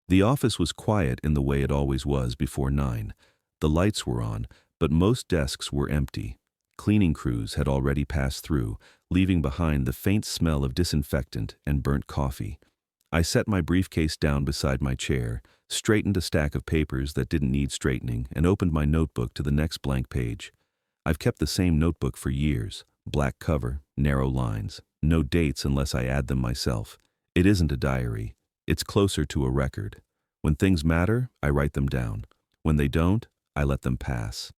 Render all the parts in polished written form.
The office was quiet in the way it always was before 9. The lights were on, but most desks were empty. Cleaning crews had already passed through, leaving behind the faint smell of disinfectant and burnt coffee. I set my briefcase down beside my chair, straightened a stack of papers that didn't need straightening, and opened my notebook to the next blank page. I've kept the same notebook for years. Black cover, narrow lines, no dates unless I add them myself. It isn't a diary. It's closer to a record. When things matter, I write them down. When they don't, I let them pass.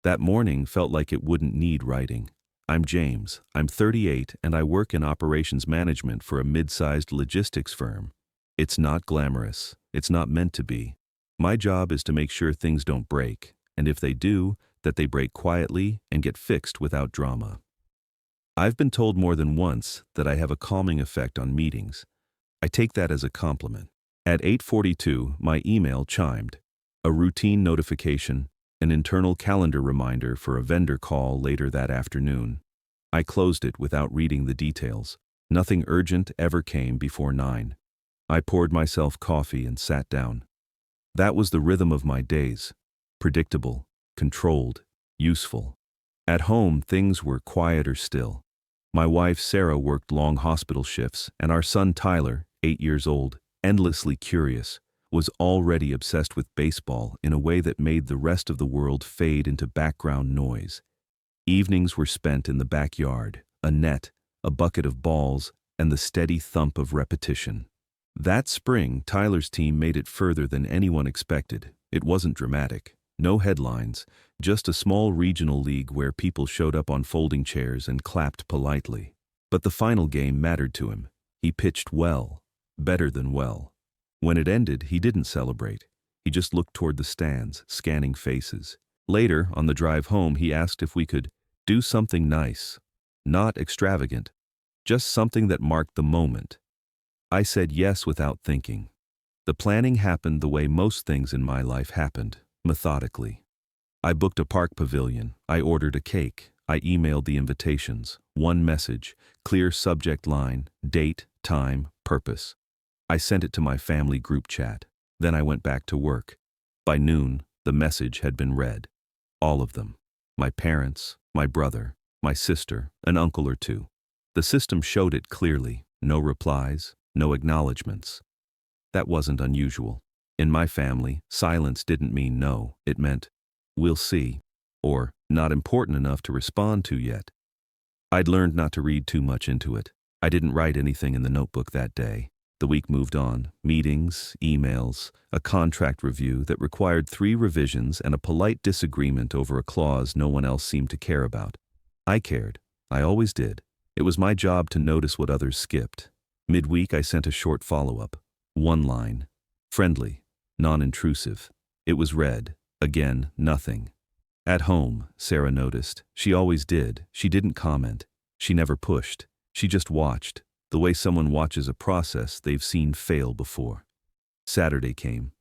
That morning felt like it wouldn't need writing. I'm James, I'm 38, and I work in operations management for a mid-sized logistics firm. It's not glamorous. It's not meant to be. My job is to make sure things don't break, and if they do, that they break quietly and get fixed without drama. I've been told more than once that I have a calming effect on meetings. I take that as a compliment. At 8:42, my email chimed. A routine notification, an internal calendar reminder for a vendor call later that afternoon. I closed it without reading the details. Nothing urgent ever came before 9. I poured myself coffee and sat down. That was the rhythm of my days. Predictable, controlled, useful. At home, things were quieter still. My wife Sarah worked long hospital shifts, and our son Tyler, 8 years old, endlessly curious, was already obsessed with baseball in a way that made the rest of the world fade into background noise. Evenings were spent in the backyard, a net, a bucket of balls, and the steady thump of repetition. That spring, Tyler's team made it further than anyone expected. It wasn't dramatic. No headlines, just a small regional league where people showed up on folding chairs and clapped politely. But the final game mattered to him. He pitched well, better than well. When it ended, he didn't celebrate. He just looked toward the stands, scanning faces. Later, on the drive home, he asked if we could do something nice. Not extravagant, just something that marked the moment. I said yes without thinking. The planning happened the way most things in my life happened, methodically. I booked a park pavilion, I ordered a cake, I emailed the invitations, one message, clear subject line, date, time, purpose. I sent it to my family group chat. Then I went back to work. By noon, the message had been read. All of them. My parents, my brother, my sister, an uncle or two. The system showed it clearly. No replies, no acknowledgments. That wasn't unusual. In my family, silence didn't mean no. It meant, we'll see, or not important enough to respond to yet. I'd learned not to read too much into it. I didn't write anything in the notebook that day. The week moved on. Meetings, emails, a contract review that required 3 revisions and a polite disagreement over a clause no one else seemed to care about. I cared. I always did. It was my job to notice what others skipped. Midweek, I sent a short follow-up. One line. Friendly. Non-intrusive. It was read. Again, nothing. At home, Sarah noticed. She always did. She didn't comment. She never pushed. She just watched. The way someone watches a process they've seen fail before. Saturday came.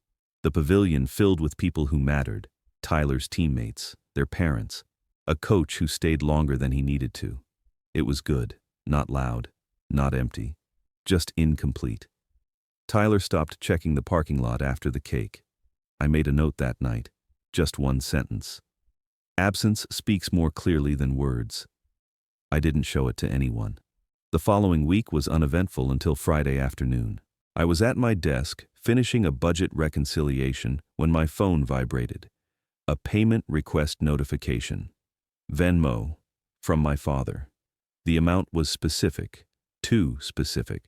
The pavilion filled with people who mattered. Tyler's teammates, their parents, a coach who stayed longer than he needed to. It was good, not loud, not empty, just incomplete. Tyler stopped checking the parking lot after the cake. I made a note that night, just one sentence. Absence speaks more clearly than words. I didn't show it to anyone. The following week was uneventful until Friday afternoon. I was at my desk, finishing a budget reconciliation, when my phone vibrated. A payment request notification. Venmo, from my father. The amount was specific, too specific,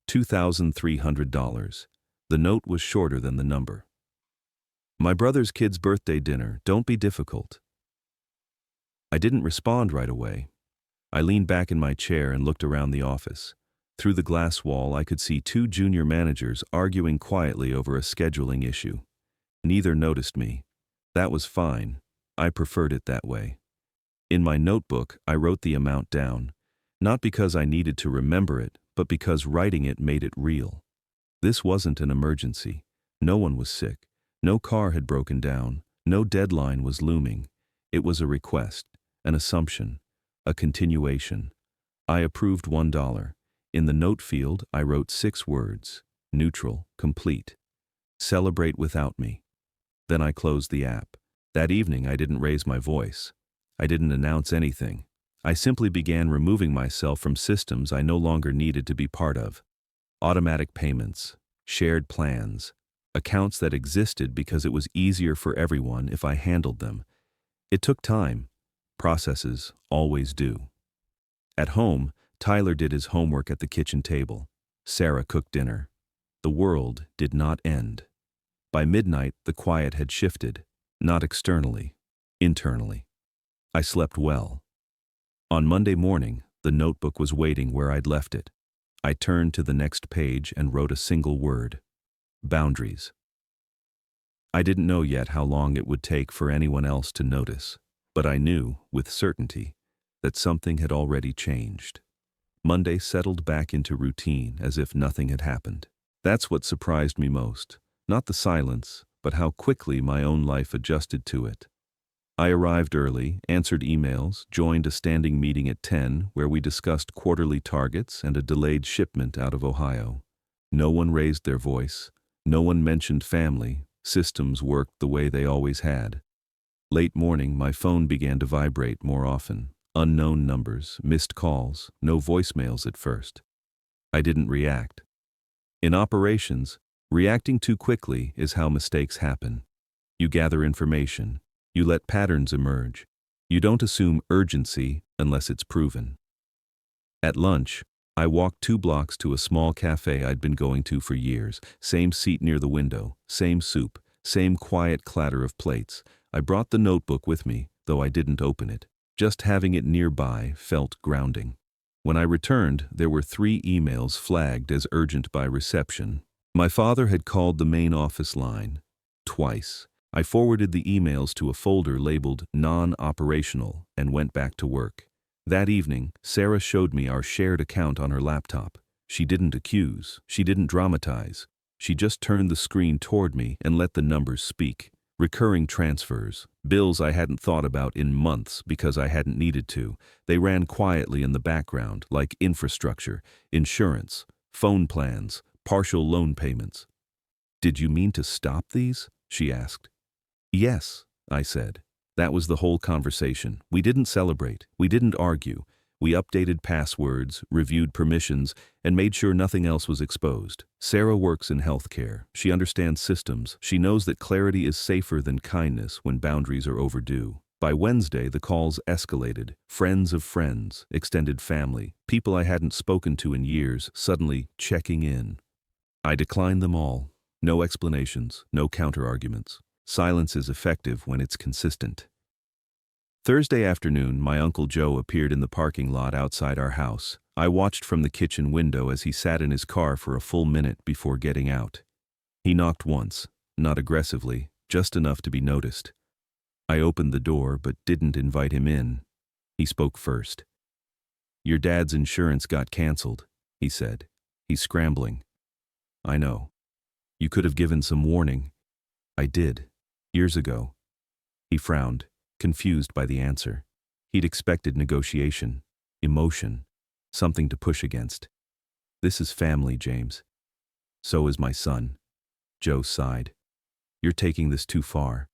$2,300. The note was shorter than the number. My brother's kid's birthday dinner, don't be difficult. I didn't respond right away. I leaned back in my chair and looked around the office. Through the glass wall, I could see 2 junior managers arguing quietly over a scheduling issue. Neither noticed me. That was fine. I preferred it that way. In my notebook, I wrote the amount down, not because I needed to remember it, but because writing it made it real. This wasn't an emergency. No one was sick. No car had broken down. No deadline was looming. It was a request, an assumption, a continuation. I approved $1. In the note field, I wrote 6 words: neutral, complete. Celebrate without me. Then I closed the app. That evening I didn't raise my voice. I didn't announce anything. I simply began removing myself from systems I no longer needed to be part of. Automatic payments, shared plans, accounts that existed because it was easier for everyone if I handled them. It took time. Processes always do. At home, Tyler did his homework at the kitchen table. Sarah cooked dinner. The world did not end. By midnight, the quiet had shifted, not externally, internally. I slept well. On Monday morning, the notebook was waiting where I'd left it. I turned to the next page and wrote a single word: boundaries. I didn't know yet how long it would take for anyone else to notice, but I knew, with certainty, that something had already changed. Monday settled back into routine as if nothing had happened. That's what surprised me most, not the silence, but how quickly my own life adjusted to it. I arrived early, answered emails, joined a standing meeting at 10 where we discussed quarterly targets and a delayed shipment out of Ohio. No one raised their voice. No one mentioned family. Systems worked the way they always had. Late morning, my phone began to vibrate more often. Unknown numbers, missed calls, no voicemails at first. I didn't react. In operations, reacting too quickly is how mistakes happen. You gather information. You let patterns emerge. You don't assume urgency unless it's proven. At lunch, I walked 2 blocks to a small cafe I'd been going to for years. Same seat near the window, same soup, same quiet clatter of plates. I brought the notebook with me, though I didn't open it. Just having it nearby felt grounding. When I returned, there were 3 emails flagged as urgent by reception. My father had called the main office line twice. I forwarded the emails to a folder labeled non-operational and went back to work. That evening, Sarah showed me our shared account on her laptop. She didn't accuse. She didn't dramatize. She just turned the screen toward me and let the numbers speak. Recurring transfers, bills I hadn't thought about in months because I hadn't needed to. They ran quietly in the background, like infrastructure, insurance, phone plans, partial loan payments. "Did you mean to stop these?" she asked. "Yes," I said. That was the whole conversation. We didn't celebrate. We didn't argue. We updated passwords, reviewed permissions, and made sure nothing else was exposed. Sarah works in healthcare. She understands systems. She knows that clarity is safer than kindness when boundaries are overdue. By Wednesday, the calls escalated. Friends of friends, extended family, people I hadn't spoken to in years, suddenly checking in. I declined them all. No explanations, no counter-arguments. Silence is effective when it's consistent. Thursday afternoon, my Uncle Joe appeared in the parking lot outside our house. I watched from the kitchen window as he sat in his car for a full minute before getting out. He knocked once, not aggressively, just enough to be noticed. I opened the door but didn't invite him in. He spoke first. "Your dad's insurance got canceled," he said. "He's scrambling." "I know. You could have given some warning." "I did. Years ago." He frowned, confused by the answer. He'd expected negotiation, emotion, something to push against. "This is family, James." "So is my son." Joe sighed. "You're taking this too far."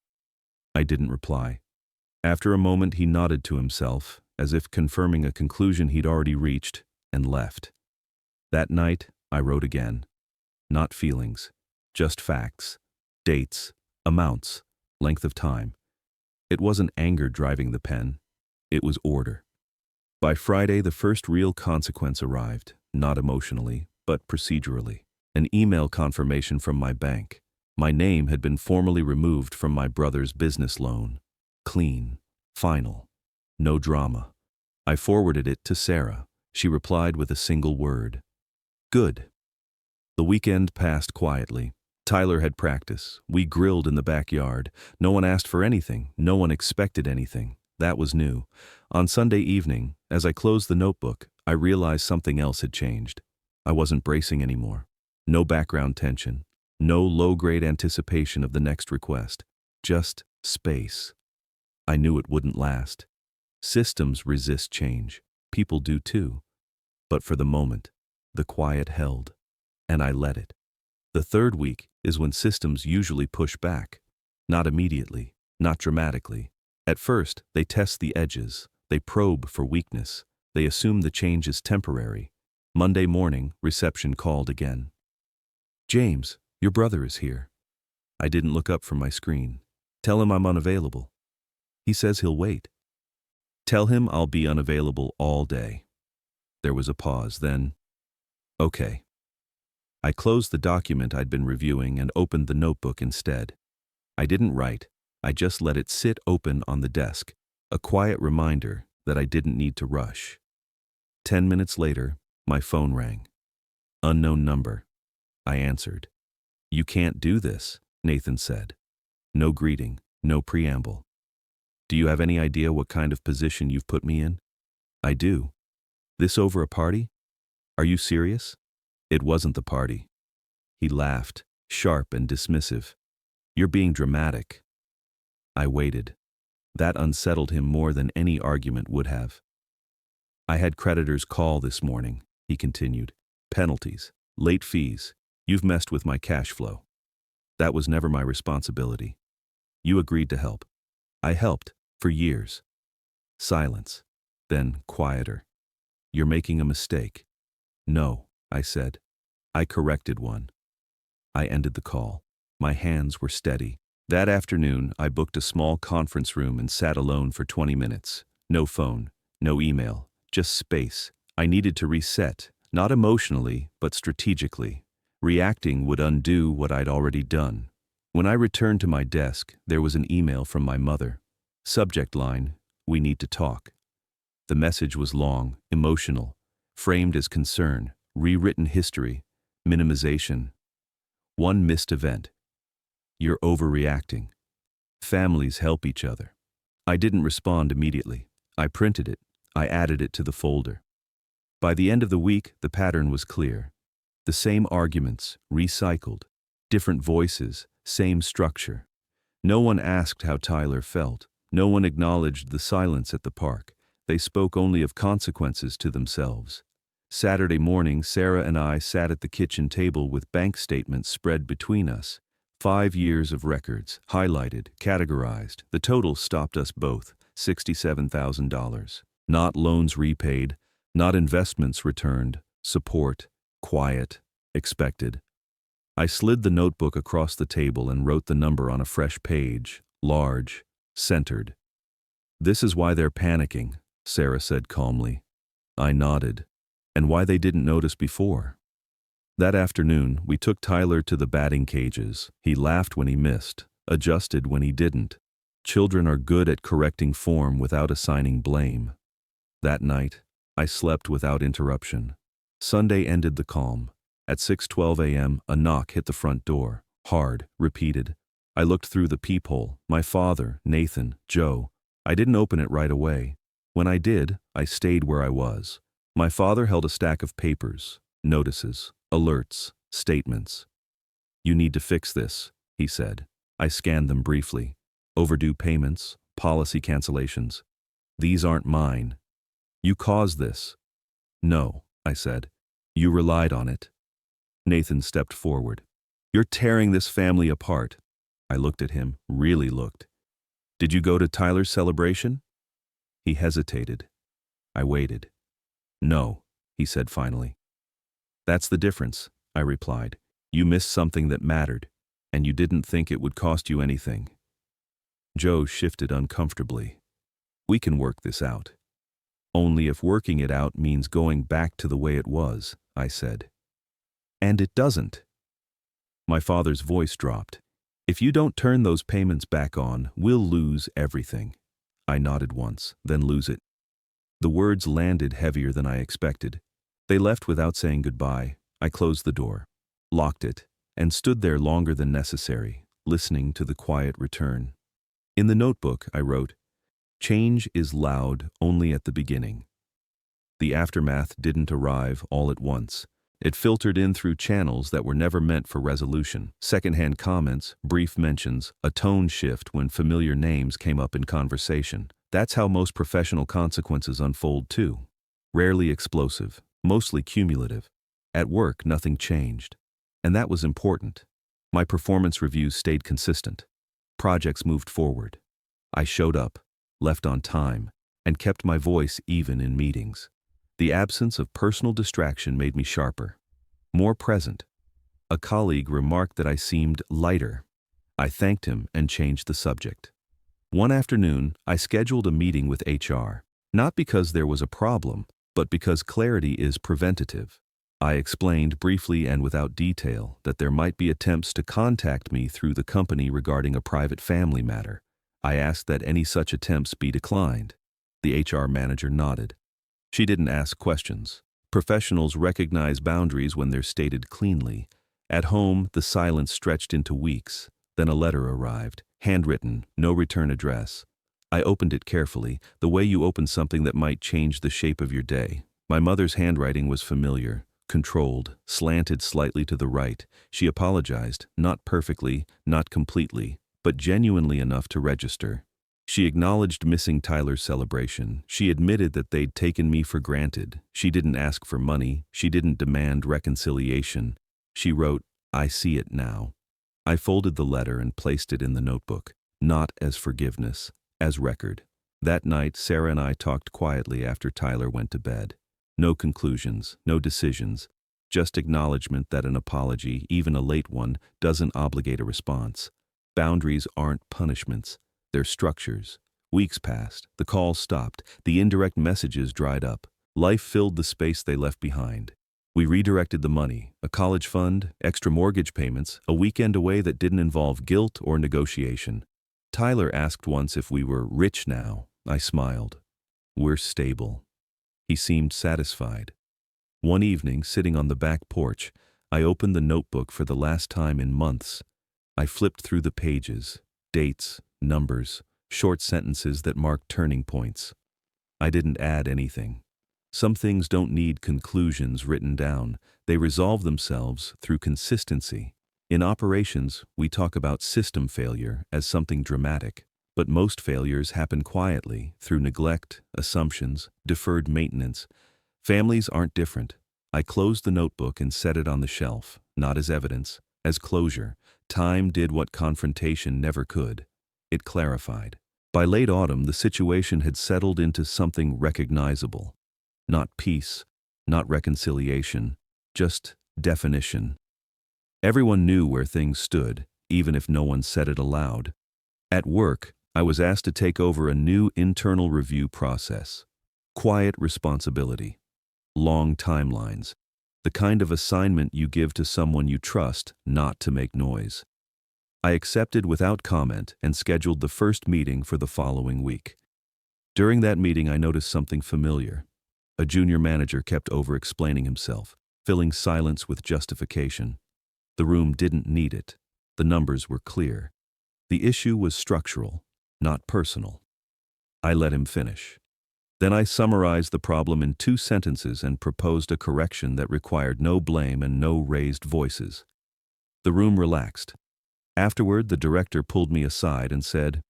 I didn't reply. After a moment, he nodded to himself, as if confirming a conclusion he'd already reached, and left. That night, I wrote again. Not feelings, just facts, dates, amounts, length of time. It wasn't anger driving the pen. It was order. By Friday, the first real consequence arrived, not emotionally, but procedurally. An email confirmation from my bank. My name had been formally removed from my brother's business loan. Clean. Final. No drama. I forwarded it to Sarah. She replied with a single word. Good. The weekend passed quietly. Tyler had practice. We grilled in the backyard. No one asked for anything. No one expected anything. That was new. On Sunday evening, as I closed the notebook, I realized something else had changed. I wasn't bracing anymore. No background tension. No low-grade anticipation of the next request. Just space. I knew it wouldn't last. Systems resist change. People do too. But for the moment, the quiet held. And I let it. The third week, is when systems usually push back. Not immediately, not dramatically. At first, they test the edges, they probe for weakness, they assume the change is temporary. Monday morning, reception called again. "James, your brother is here." I didn't look up from my screen. "Tell him I'm unavailable." "He says he'll wait." "Tell him I'll be unavailable all day." There was a pause, then, "Okay." I closed the document I'd been reviewing and opened the notebook instead. I didn't write, I just let it sit open on the desk, a quiet reminder that I didn't need to rush. 10 minutes later, my phone rang. Unknown number. I answered. "You can't do this," Nathan said. No greeting, no preamble. "Do you have any idea what kind of position you've put me in?" "I do." "This over a party? Are you serious?" "It wasn't the party." He laughed, sharp and dismissive. "You're being dramatic." I waited. That unsettled him more than any argument would have. "I had creditors call this morning," he continued. "Penalties, late fees. You've messed with my cash flow." "That was never my responsibility." "You agreed to help." "I helped, for years." Silence. Then quieter. "You're making a mistake." "No," I said. "I corrected one." I ended the call. My hands were steady. That afternoon, I booked a small conference room and sat alone for 20 minutes. No phone, no email, just space. I needed to reset, not emotionally, but strategically. Reacting would undo what I'd already done. When I returned to my desk, there was an email from my mother. Subject line, "We need to talk." The message was long, emotional, framed as concern, rewritten history, minimization. One missed event. "You're overreacting. Families help each other." I didn't respond immediately. I printed it. I added it to the folder. By the end of the week, the pattern was clear. The same arguments, recycled. Different voices, same structure. No one asked how Tyler felt. No one acknowledged the silence at the park. They spoke only of consequences to themselves. Saturday morning, Sarah and I sat at the kitchen table with bank statements spread between us. 5 years of records, highlighted, categorized. The total stopped us both, $67,000. Not loans repaid, not investments returned, support, quiet, expected. I slid the notebook across the table and wrote the number on a fresh page, large, centered. "This is why they're panicking," Sarah said calmly. I nodded. "And why they didn't notice before." That afternoon, we took Tyler to the batting cages. He laughed when he missed, adjusted when he didn't. Children are good at correcting form without assigning blame. That night, I slept without interruption. Sunday ended the calm. At 6:12 a.m., a knock hit the front door. Hard, repeated. I looked through the peephole. My father, Nathan, Joe. I didn't open it right away. When I did, I stayed where I was. My father held a stack of papers, notices, alerts, statements. "You need to fix this," he said. I scanned them briefly. Overdue payments, policy cancellations. "These aren't mine." "You caused this." "No," I said. "You relied on it." Nathan stepped forward. "You're tearing this family apart." I looked at him, really looked. "Did you go to Tyler's celebration?" He hesitated. I waited. "No," he said finally. "That's the difference," I replied. "You missed something that mattered, and you didn't think it would cost you anything." Joe shifted uncomfortably. "We can work this out." "Only if working it out means going back to the way it was," I said. "And it doesn't." My father's voice dropped. "If you don't turn those payments back on, we'll lose everything." I nodded once, then lose it. The words landed heavier than I expected. They left without saying goodbye. I closed the door, locked it, and stood there longer than necessary, listening to the quiet return. In the notebook, I wrote, "Change is loud only at the beginning." The aftermath didn't arrive all at once. It filtered in through channels that were never meant for resolution. Secondhand comments, brief mentions, a tone shift when familiar names came up in conversation. That's how most professional consequences unfold too. Rarely explosive, mostly cumulative. At work, nothing changed. And that was important. My performance reviews stayed consistent. Projects moved forward. I showed up, left on time, and kept my voice even in meetings. The absence of personal distraction made me sharper, more present. A colleague remarked that I seemed lighter. I thanked him and changed the subject. One afternoon, I scheduled a meeting with HR, not because there was a problem, but because clarity is preventative. I explained briefly and without detail that there might be attempts to contact me through the company regarding a private family matter. I asked that any such attempts be declined. The HR manager nodded. She didn't ask questions. Professionals recognize boundaries when they're stated cleanly. At home, the silence stretched into weeks. Then a letter arrived, handwritten, no return address. I opened it carefully, the way you open something that might change the shape of your day. My mother's handwriting was familiar, controlled, slanted slightly to the right. She apologized, not perfectly, not completely, but genuinely enough to register. She acknowledged missing Tyler's celebration. She admitted that they'd taken me for granted. She didn't ask for money. She didn't demand reconciliation. She wrote, "I see it now." I folded the letter and placed it in the notebook, not as forgiveness, as record. That night, Sarah and I talked quietly after Tyler went to bed. No conclusions, no decisions, just acknowledgement that an apology, even a late one, doesn't obligate a response. Boundaries aren't punishments. They're structures. Weeks passed. The calls stopped. The indirect messages dried up. Life filled the space they left behind. We redirected the money, a college fund, extra mortgage payments, a weekend away that didn't involve guilt or negotiation. Tyler asked once if we were rich now. I smiled. We're stable. He seemed satisfied. One evening, sitting on the back porch, I opened the notebook for the last time in months. I flipped through the pages, dates, numbers, short sentences that marked turning points. I didn't add anything. Some things don't need conclusions written down. They resolve themselves through consistency. In operations, we talk about system failure as something dramatic, but most failures happen quietly through neglect, assumptions, deferred maintenance. Families aren't different. I closed the notebook and set it on the shelf, not as evidence, as closure. Time did what confrontation never could. It clarified. By late autumn, the situation had settled into something recognizable. Not peace, not reconciliation, just definition. Everyone knew where things stood, even if no one said it aloud. At work, I was asked to take over a new internal review process. Quiet responsibility. Long timelines. The kind of assignment you give to someone you trust, not to make noise. I accepted without comment and scheduled the first meeting for the following week. During that meeting, I noticed something familiar. A junior manager kept over-explaining himself, filling silence with justification. The room didn't need it. The numbers were clear. The issue was structural, not personal. I let him finish. Then I summarized the problem in 2 sentences and proposed a correction that required no blame and no raised voices. The room relaxed. Afterward, the director pulled me aside and said,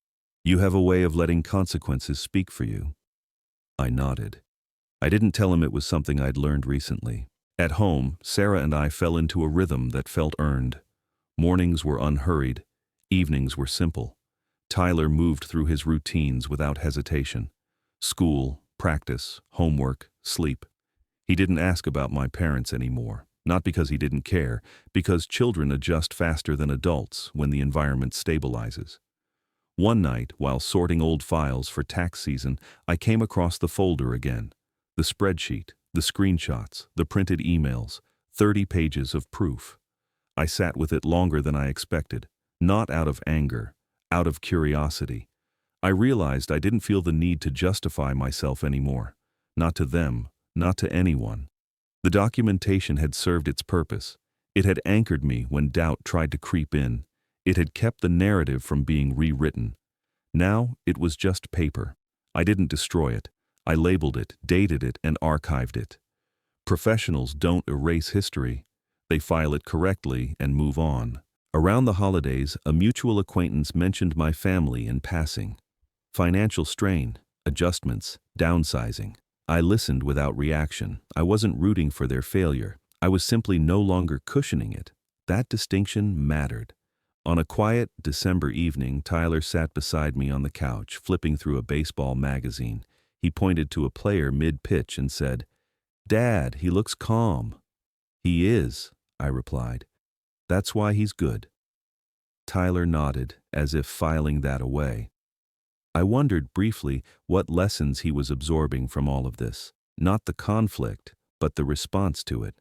"You have a way of letting consequences speak for you." I nodded. I didn't tell him it was something I'd learned recently. At home, Sarah and I fell into a rhythm that felt earned. Mornings were unhurried. Evenings were simple. Tyler moved through his routines without hesitation. School, practice, homework, sleep. He didn't ask about my parents anymore. Not because he didn't care, because children adjust faster than adults when the environment stabilizes. One night, while sorting old files for tax season, I came across the folder again. The spreadsheet, the screenshots, the printed emails, 30 pages of proof. I sat with it longer than I expected, not out of anger, out of curiosity. I realized I didn't feel the need to justify myself anymore. Not to them, not to anyone. The documentation had served its purpose. It had anchored me when doubt tried to creep in. It had kept the narrative from being rewritten. Now it was just paper. I didn't destroy it. I labeled it, dated it, and archived it. Professionals don't erase history. They file it correctly and move on. Around the holidays, a mutual acquaintance mentioned my family in passing. Financial strain, adjustments, downsizing. I listened without reaction. I wasn't rooting for their failure. I was simply no longer cushioning it. That distinction mattered. On a quiet December evening, Tyler sat beside me on the couch, flipping through a baseball magazine. He pointed to a player mid-pitch and said, "Dad, he looks calm." "He is," I replied. "That's why he's good." Tyler nodded, as if filing that away. I wondered briefly what lessons he was absorbing from all of this. Not the conflict, but the response to it.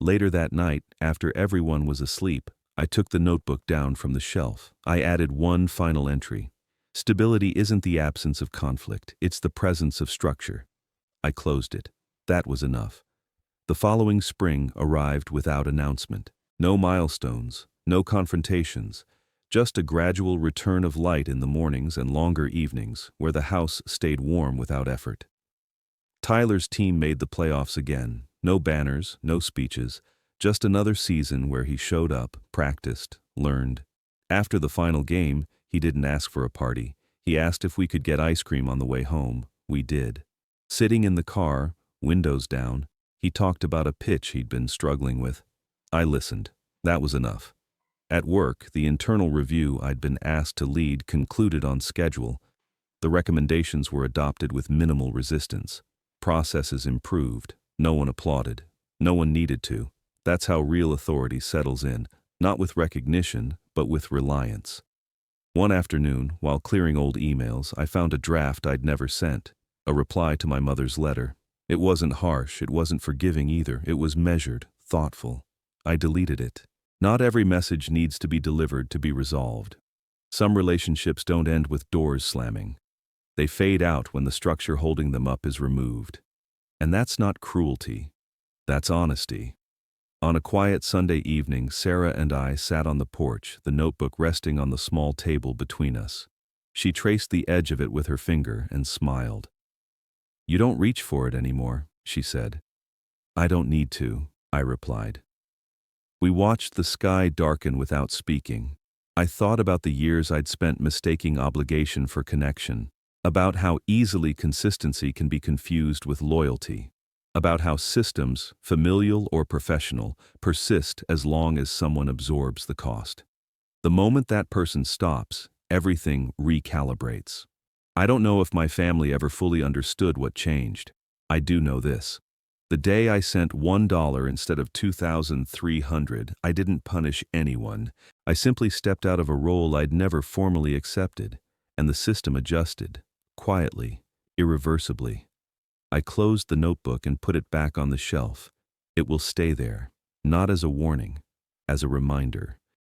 Later that night, after everyone was asleep, I took the notebook down from the shelf. I added one final entry. Stability isn't the absence of conflict, it's the presence of structure. I closed it. That was enough. The following spring arrived without announcement. No milestones, no confrontations, just a gradual return of light in the mornings and longer evenings where the house stayed warm without effort. Tyler's team made the playoffs again. No banners, no speeches, just another season where he showed up, practiced, learned. After the final game, he didn't ask for a party. He asked if we could get ice cream on the way home. We did. Sitting in the car, windows down, he talked about a pitch he'd been struggling with. I listened. That was enough. At work, the internal review I'd been asked to lead concluded on schedule. The recommendations were adopted with minimal resistance. Processes improved. No one applauded. No one needed to. That's how real authority settles in, not with recognition, but with reliance. One afternoon, while clearing old emails, I found a draft I'd never sent, a reply to my mother's letter. It wasn't harsh, it wasn't forgiving either, it was measured, thoughtful. I deleted it. Not every message needs to be delivered to be resolved. Some relationships don't end with doors slamming. They fade out when the structure holding them up is removed. And that's not cruelty. That's honesty. On a quiet Sunday evening, Sarah and I sat on the porch, the notebook resting on the small table between us. She traced the edge of it with her finger and smiled. "You don't reach for it anymore," she said. "I don't need to," I replied. We watched the sky darken without speaking. I thought about the years I'd spent mistaking obligation for connection, about how easily consistency can be confused with loyalty, about how systems, familial or professional, persist as long as someone absorbs the cost. The moment that person stops, everything recalibrates. I don't know if my family ever fully understood what changed. I do know this. The day I sent $1 instead of 2,300, I didn't punish anyone. I simply stepped out of a role I'd never formally accepted, and the system adjusted, quietly, irreversibly. I closed the notebook and put it back on the shelf. It will stay there, not as a warning, as a reminder.